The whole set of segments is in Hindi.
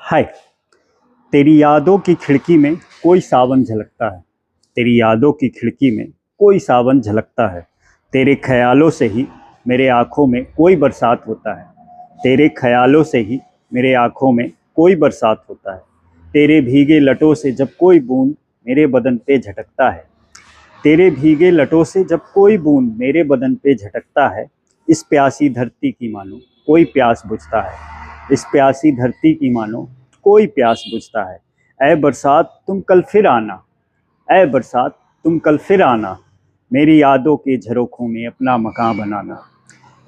हाय। तेरी यादों की खिड़की में कोई सावन झलकता है। तेरी यादों की खिड़की में कोई सावन झलकता है। तेरे ख्यालों से ही मेरे आँखों में कोई बरसात होता है। तेरे ख्यालों से ही मेरे आँखों में कोई बरसात होता है। तेरे भीगे लटों से जब कोई बूंद मेरे बदन पे झटकता है। तेरे भीगे लटों से जब कोई बूंद मेरे बदन पे झटकता है। इस प्यासी धरती की मानो कोई प्यास बुझता है। इस प्यासी धरती की मानो कोई प्यास बुझता है। ऐ बरसात तुम कल फिर आना। ऐ बरसात तुम कल फिर आना। मेरी यादों के झरोखों में अपना मकान बनाना।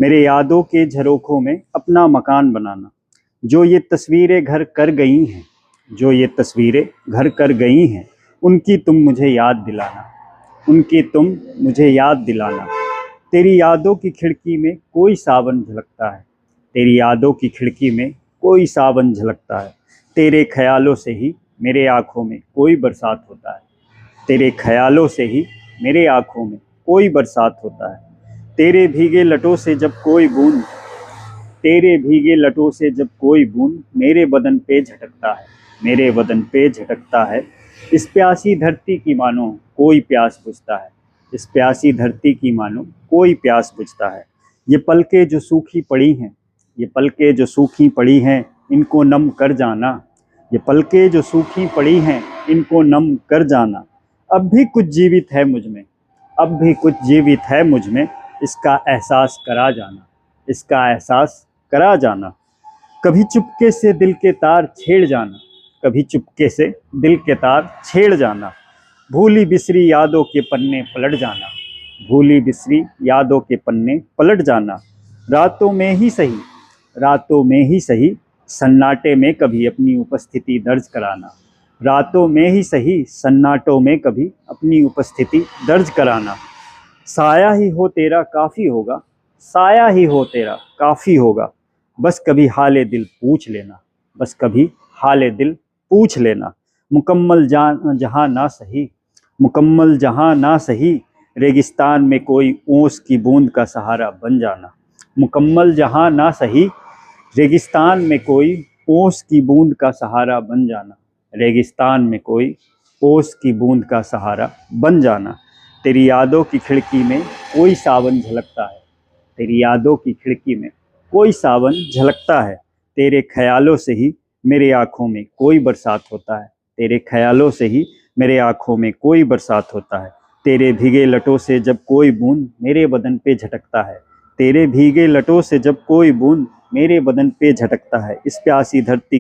मेरे यादों के झरोखों में अपना मकान बनाना। जो ये तस्वीरें घर कर गई हैं, जो ये तस्वीरें घर कर गई हैं, उनकी तुम मुझे याद दिलाना। उनकी तुम मुझे याद दिलाना। तेरी यादों की खिड़की में कोई सावन झलकता है। तेरी यादों की खिड़की में कोई सावन झलकता है। तेरे ख्यालों से ही मेरे आँखों में कोई बरसात होता है। तेरे ख्यालों से ही मेरे आँखों में कोई बरसात होता है। तेरे भीगे लटों से जब कोई बूंद तेरे भीगे लटों से जब कोई बूंद मेरे बदन पे झटकता है। मेरे बदन पे झटकता है। इस प्यासी धरती की मानो कोई प्यास बुझता है। इस प्यासी धरती की मानो कोई प्यास बुझता है। ये पलकें जो सूखी पड़ी हैं, ये पलकें जो सूखी पड़ी हैं, इनको नम कर जाना। ये पलकें जो सूखी पड़ी हैं, इनको नम कर जाना। अब भी कुछ जीवित है मुझ में, अब भी कुछ जीवित है मुझ में, इसका एहसास करा जाना। इसका एहसास करा जाना। कभी चुपके से दिल के तार छेड़ जाना। कभी चुपके से दिल के तार छेड़ जाना। भूली बिसरी यादों के पन्ने पलट जाना। भूली बिसरी यादों के पन्ने पलट जाना। रातों में ही सही, रातों में ही सही, सन्नाटे में कभी अपनी उपस्थिति दर्ज कराना। रातों में ही सही, सन्नाटों में कभी अपनी उपस्थिति दर्ज कराना। साया ही हो तेरा काफ़ी होगा, साया ही हो तेरा काफ़ी होगा। बस कभी हाले दिल पूछ लेना। बस कभी हाले दिल पूछ लेना। मुकम्मल जहाँ ना सही, मुकम्मल जहाँ ना सही, रेगिस्तान में कोई ओस की बूंद का सहारा बन जाना। मुकम्मल जहाँ ना सही, रेगिस्तान में कोई ओस की बूंद का सहारा बन जाना। रेगिस्तान में कोई ओस की बूंद का सहारा बन जाना। तेरी यादों की खिड़की में कोई सावन झलकता है। तेरी यादों की खिड़की में कोई सावन झलकता है। तेरे ख्यालों से ही मेरे आँखों में कोई बरसात होता है। तेरे ख्यालों से ही मेरे आँखों में कोई बरसात होता है। तेरे भीगे लटों से जब कोई बूंद मेरे बदन पे झटकता है। तेरे भीगे लटों से जब कोई बूंद मेरे बदन पे झटकता है। इस प्यासी धरती